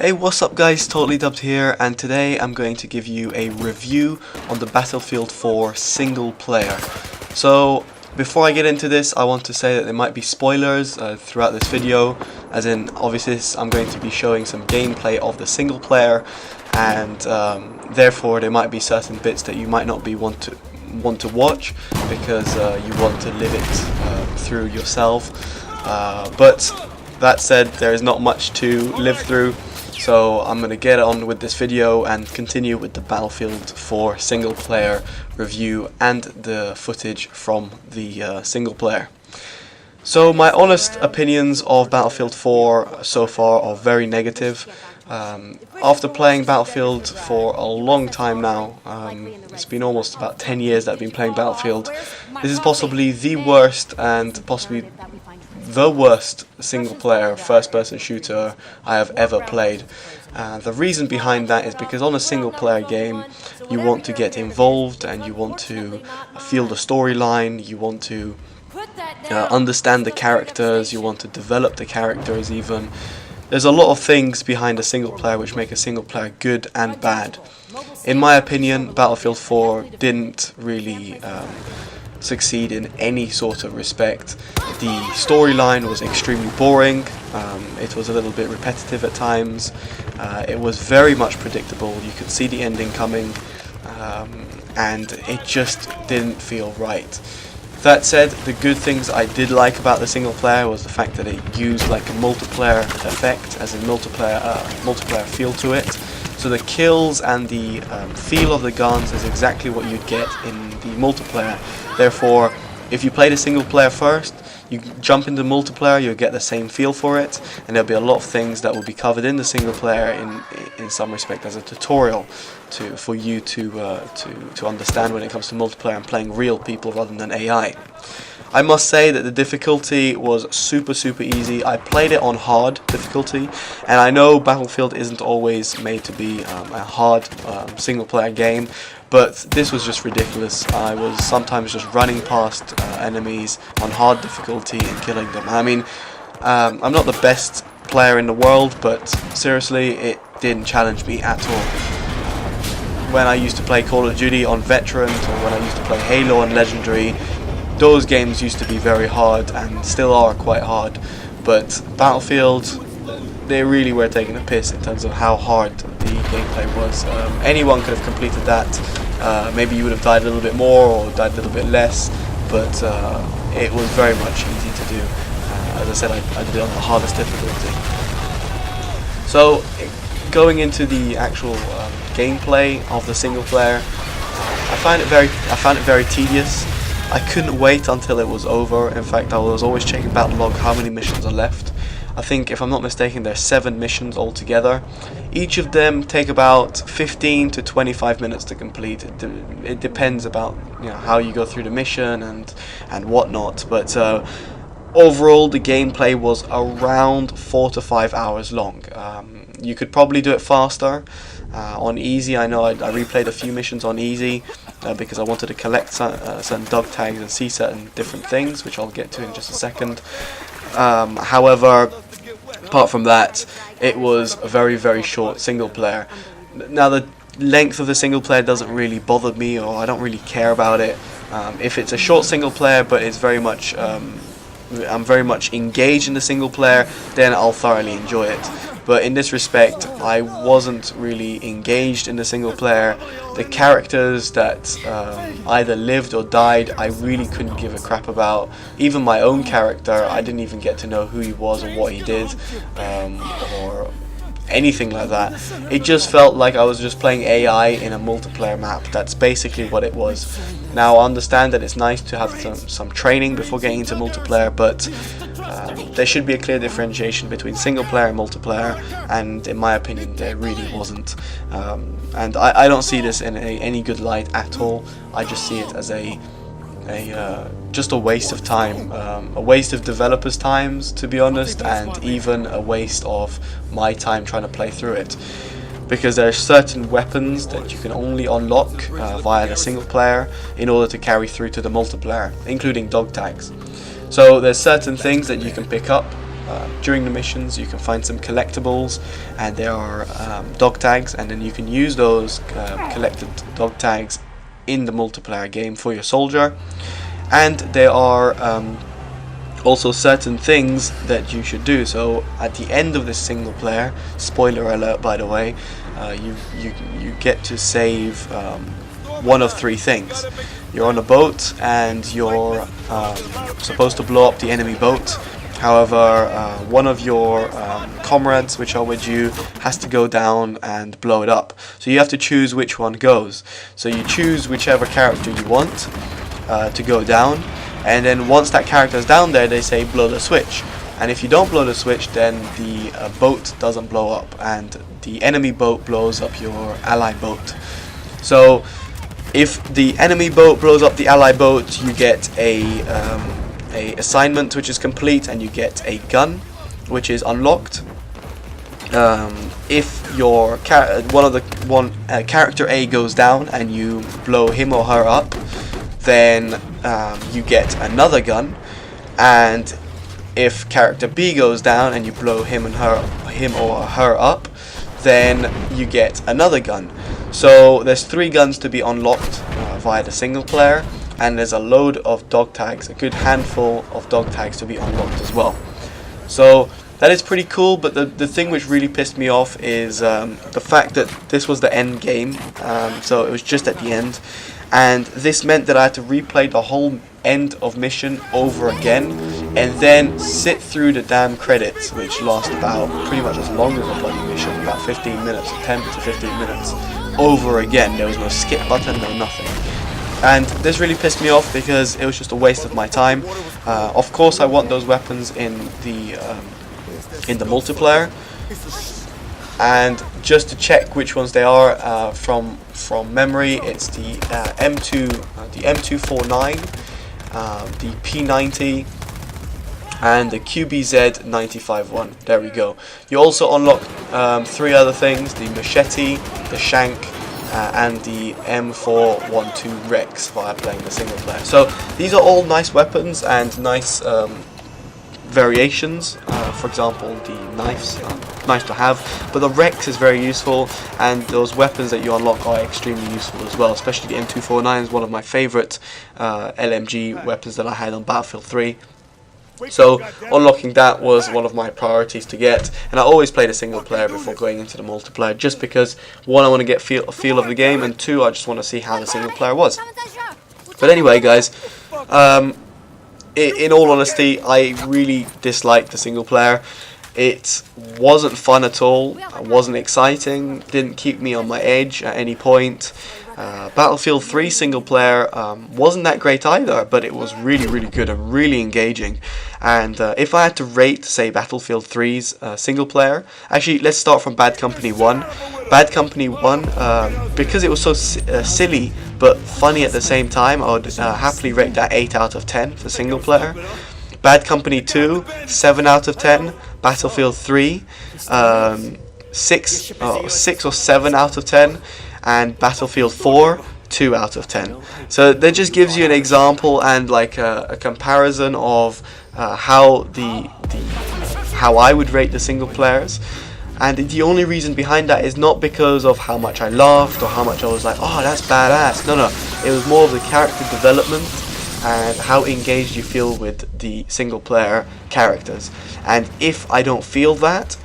Hey, what's up guys, Totallydubbed here, and today I'm going to give you a review on the Battlefield 4 single player. So, before I get into this, I want to say that there might be spoilers throughout this video, as in, obviously I'm going to be showing some gameplay of the single player, and therefore there might be certain bits that you might not be want to watch, because you want to live it through yourself, but that said, there is not much to live through. So I'm going to get on with this video and continue with the Battlefield 4 single player review and the footage from the single player. So my honest opinions of Battlefield 4 so far are very negative. After playing Battlefield for a long time now, it's been almost about 10 years that I've been playing Battlefield, this is possibly the worst and possibly the worst single player first person shooter I have ever played. The reason behind that is because on a single player game you want to get involved and you want to feel the storyline, you want to understand the characters, you want to develop the characters even. There's a lot of things behind a single player which make a single player good and bad. In my opinion, Battlefield 4 didn't really succeed in any sort of respect. The storyline was extremely boring, it was a little bit repetitive at times, it was very much predictable, you could see the ending coming, and it just didn't feel right. That said, the good things I did like about the single player was the fact that it used like a multiplayer effect, as in multiplayer feel to it. So the kills and the feel of the guns is exactly what you'd get in the multiplayer. Therefore, if you play the single player first, you jump into multiplayer, you'll get the same feel for it, and there'll be a lot of things that will be covered in the single player in some respect as a tutorial for you to understand when it comes to multiplayer and playing real people rather than AI. I must say that the difficulty was super easy. I played it on hard difficulty, and I know Battlefield isn't always made to be a hard single player game, but this was just ridiculous. I was sometimes just running past enemies on hard difficulty and killing them. I mean, I'm not the best player in the world, but seriously, it didn't challenge me at all. When I used to play Call of Duty on Veterans, or when I used to play Halo on Legendary, those games used to be very hard and still are quite hard, but Battlefield, they really were taking a piss in terms of how hard the gameplay was. Anyone could have completed that. Maybe you would have died a little bit more or died a little bit less, but it was very much easy to do. As I said, I did it on the hardest difficulty. So going into the actual gameplay of the single player, I found it very tedious. I couldn't wait until it was over. In fact, I was always checking battle log how many missions are left. I think, if I'm not mistaken, there's 7 missions altogether. Each of them take about 15 to 25 minutes to complete. It depends about how you go through the mission and whatnot. But overall, the gameplay was around 4 to 5 hours long. You could probably do it faster. On easy, I know I replayed a few missions on easy because I wanted to collect certain dog tags and see certain different things, which I'll get to in just a second. However, apart from that, it was a very short single player. Now, the length of the single player doesn't really bother me, or I don't really care about it. If it's a short single player, but it's very much I'm very much engaged in the single player, then I'll thoroughly enjoy it. But in this respect, I wasn't really engaged in the single player. The characters that either lived or died, I really couldn't give a crap about. Even my own character, I didn't even get to know who he was or what he did, or anything like that. It just felt like I was just playing AI in a multiplayer map. That's basically what it was. Now, I understand that it's nice to have some training before getting into multiplayer, but there should be a clear differentiation between single player and multiplayer, and in my opinion there really wasn't. And I don't see this in any good light at all. I just see it as just a waste of time, a waste of developers' times, to be honest, and even a waste of my time trying to play through it. Because there are certain weapons that you can only unlock via the single player in order to carry through to the multiplayer, including dog tags. So there's certain things that you can pick up during the missions you can find some collectibles, and there are dog tags, and then you can use those collected dog tags in the multiplayer game for your soldier. And there are also certain things that you should do. So at the end of this single player, spoiler alert by the way, you get to save one of three things. You're on a boat and you're supposed to blow up the enemy boat. However, one of your comrades which are with you has to go down and blow it up. So you have to choose which one goes. So you choose whichever character you want to go down, and then once that character is down there, they say blow the switch. And if you don't blow the switch, then the boat doesn't blow up, and the enemy boat blows up your ally boat. So if the enemy boat blows up the ally boat, you get a assignment which is complete, and you get a gun which is unlocked. If your character A goes down and you blow him or her up, then you get another gun. And if character B goes down and you blow him or her up, then you get another gun. So there's 3 guns to be unlocked via the single player, and there's a load of dog tags, a good handful of dog tags to be unlocked as well. So that is pretty cool, but the thing which really pissed me off is the fact that this was the end game, so it was just at the end, and this meant that I had to replay the whole end of mission over again, and then sit through the damn credits, which last about pretty much as long as a bloody mission, about 15 minutes, 10 to 15 minutes, over again. There was no skip button, no nothing. And this really pissed me off because it was just a waste of my time. Of course I want those weapons in the multiplayer, and just to check which ones they are from memory, it's the M249, the P90, and the QBZ 95-1. There we go. You also unlock 3 other things: the machete, the shank, and the M412 Rex via playing the single player. So these are all nice weapons and nice variations. For example, the knives are nice to have, but the Rex is very useful, and those weapons that you unlock are extremely useful as well. Especially the M249 is one of my favorite LMG weapons that I had on Battlefield 3. So unlocking that was one of my priorities to get, and I always play the single player before going into the multiplayer, just because 1, I want to get a feel of the game, and 2, I just want to see how the single player was. But anyway guys, in all honesty, I really disliked the single player. It wasn't fun at all, it wasn't exciting, didn't keep me on my edge at any point. Battlefield 3 single player wasn't that great either, but it was really good and really engaging. And if I had to rate, say, Battlefield 3's single player, actually let's start from Bad Company 1. Bad Company 1, because it was so silly but funny at the same time, I would happily rate that 8 out of 10 for single player. Bad Company 2, 7 out of 10. Battlefield 3, 6 or 7 out of 10. And Battlefield 4, 2 out of 10. So that just gives you an example and like a comparison of how I would rate the single players. And the only reason behind that is not because of how much I laughed or how much I was like, oh, that's badass. No, it was more of the character development and how engaged you feel with the single player characters. And if I don't feel that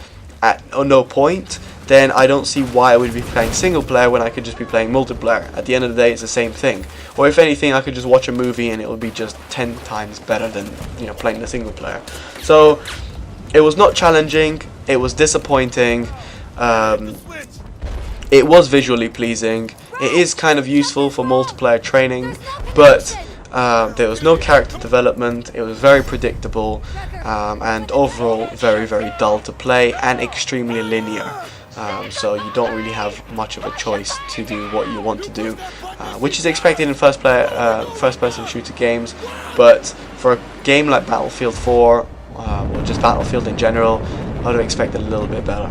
at no point, then I don't see why I would be playing single player when I could just be playing multiplayer. At the end of the day, it's the same thing. Or if anything, I could just watch a movie and it would be just 10 times better than, you know, playing the single player. So it was not challenging, it was disappointing, it was visually pleasing, it is kind of useful for multiplayer training, but there was no character development, it was very predictable, and overall very dull to play and extremely linear. So you don't really have much of a choice to do what you want to do, which is expected in first-person shooter games. But for a game like Battlefield 4, or just Battlefield in general, I would have expected a little bit better.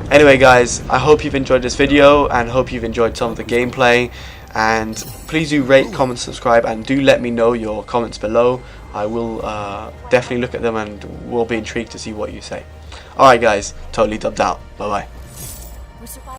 Anyway guys, I hope you've enjoyed this video and hope you've enjoyed some of the gameplay. And please do rate, comment, subscribe, and do let me know your comments below I will definitely look at them and will be intrigued to see what you say. Alright guys, totally dubbed out. Bye bye.